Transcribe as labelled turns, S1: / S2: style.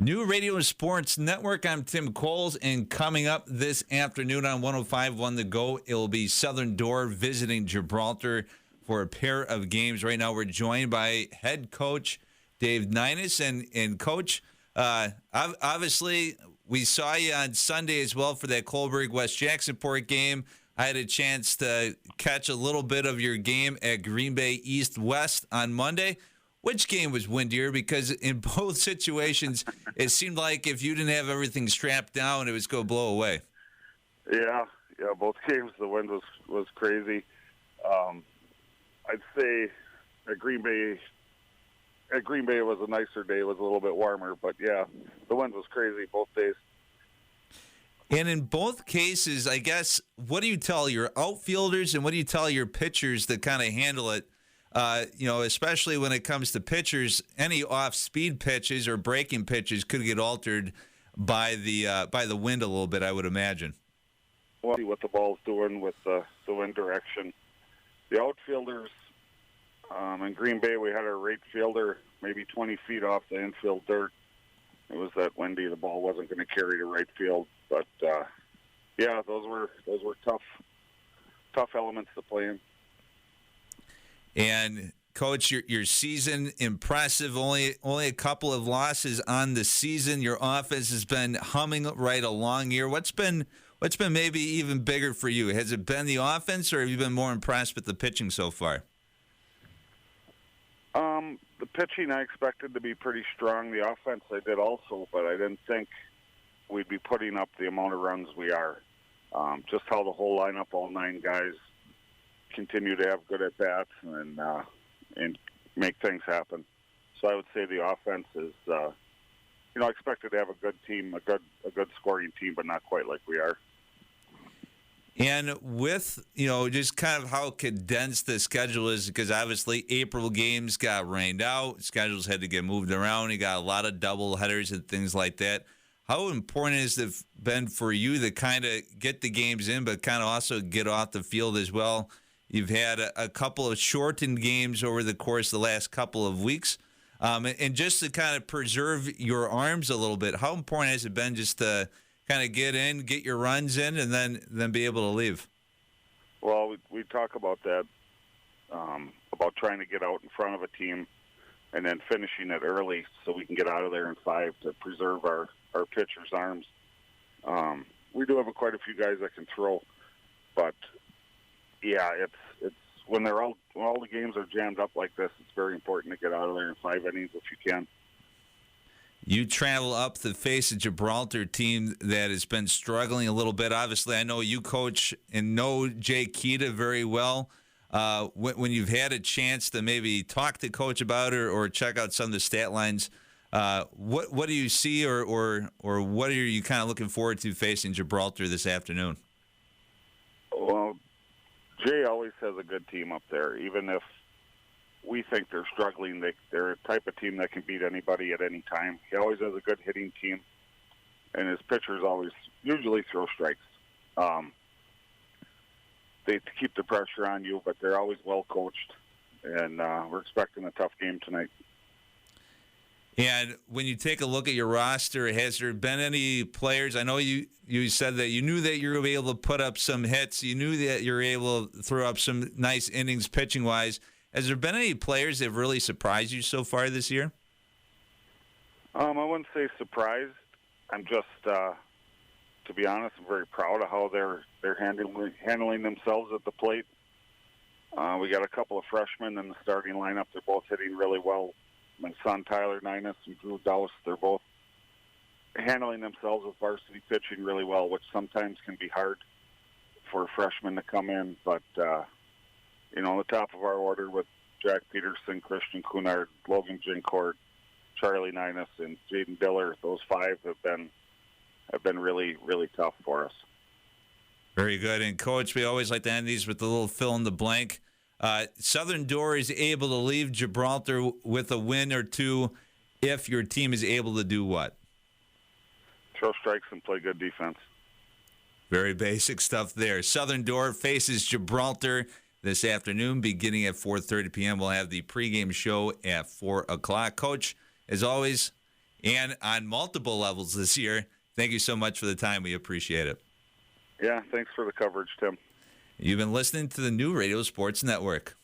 S1: New Radio Sports Network. I'm Tim Coles, and coming up this afternoon on 105.1 The Go, it will be Southern Door visiting Gibraltar for a pair of games. Right now, we're joined by head coach Dave Neinas, and Coach, obviously, we saw you on Sunday as well for that Coalburg-West Jacksonport game. I had a chance to catch a little bit of your game at Green Bay East-West on Monday. Which game was windier? Because in both situations, it seemed like if you didn't have everything strapped down, it was going to blow away.
S2: Yeah, both games the wind was crazy. I'd say at Green Bay it was a nicer day. It was a little bit warmer, but yeah, the wind was crazy both days.
S1: And in both cases, I guess, what do you tell your outfielders and what do you tell your pitchers to kind of handle it? Especially when it comes to pitchers, any off-speed pitches or breaking pitches could get altered by the wind a little bit, I would imagine.
S2: Well, see what the ball's doing with the wind direction. The outfielders in Green Bay, we had our right fielder maybe 20 feet off the infield dirt. It was that windy; the ball wasn't going to carry to right field. But those were tough elements to play in.
S1: And Coach, your season impressive. Only a couple of losses on the season. Your offense has been humming right along here. What's been maybe even bigger for you? Has it been the offense, or have you been more impressed with the pitching so far?
S2: The pitching I expected to be pretty strong. The offense I did also, but I didn't think we'd be putting up the amount of runs we are. Just how the whole lineup, all 9 guys, continue to have good at bats and make things happen. So I would say the offense is, I expected to have a good team, a good scoring team, but not quite like we are.
S1: And with, just kind of how condensed the schedule is, because obviously April games got rained out, schedules had to get moved around, you got a lot of double headers and things like that. How important has it been for you to kind of get the games in, but kind of also get off the field as well? You've had a couple of shortened games over the course of the last couple of weeks. And just to kind of preserve your arms a little bit, how important has it been just to kind of get in, get your runs in, and then be able to leave?
S2: Well, we talk about that, about trying to get out in front of a team and then finishing it early so we can get out of there in 5 to preserve our pitchers' arms. We do have quite a few guys that can throw, but yeah, it's when all the games are jammed up like this, it's very important to get out of there in 5 innings if you can.
S1: You travel up to face a Gibraltar team that has been struggling a little bit. Obviously, I know you coach and know Jay Keita very well. When you've had a chance to maybe talk to Coach about it or check out some of the stat lines, what do you see or what are you kind of looking forward to facing Gibraltar this afternoon?
S2: Well, Jay always has a good team up there. Even if we think they're struggling, they're a type of team that can beat anybody at any time. He always has a good hitting team, and his pitchers usually throw strikes. They keep the pressure on you, but they're always well coached, and we're expecting a tough game tonight.
S1: And when you take a look at your roster, has there been any players? I know you said that you knew that you were able to put up some hits. You knew that you were able to throw up some nice innings pitching-wise. Has there been any players that have really surprised you so far this year?
S2: I wouldn't say surprised. I'm just, to be honest, I'm very proud of how they're handling themselves at the plate. We got a couple of freshmen in the starting lineup. They're both hitting really well. My son, Tyler Neinas, and Drew Dowse, they're both handling themselves with varsity pitching really well, which sometimes can be hard for freshmen to come in. But, the top of our order with Jack Peterson, Christian Cunard, Logan Jincourt, Charlie Neinas, and Jaden Diller, those 5 have been really, really tough for us.
S1: Very good. And, Coach, we always like to end these with a little fill in the blank. Southern Door is able to leave Gibraltar with a win or 2 if your team is able to do what?
S2: Throw strikes and play good defense.
S1: Very basic stuff there. Southern Door faces Gibraltar this afternoon beginning at 4:30 p.m. We'll have the pregame show at 4 o'clock. Coach, as always, and on multiple levels this year. Thank you so much for the time. We appreciate it.
S2: Yeah, thanks for the coverage, Tim.
S1: You've been listening to the New Radio Sports Network.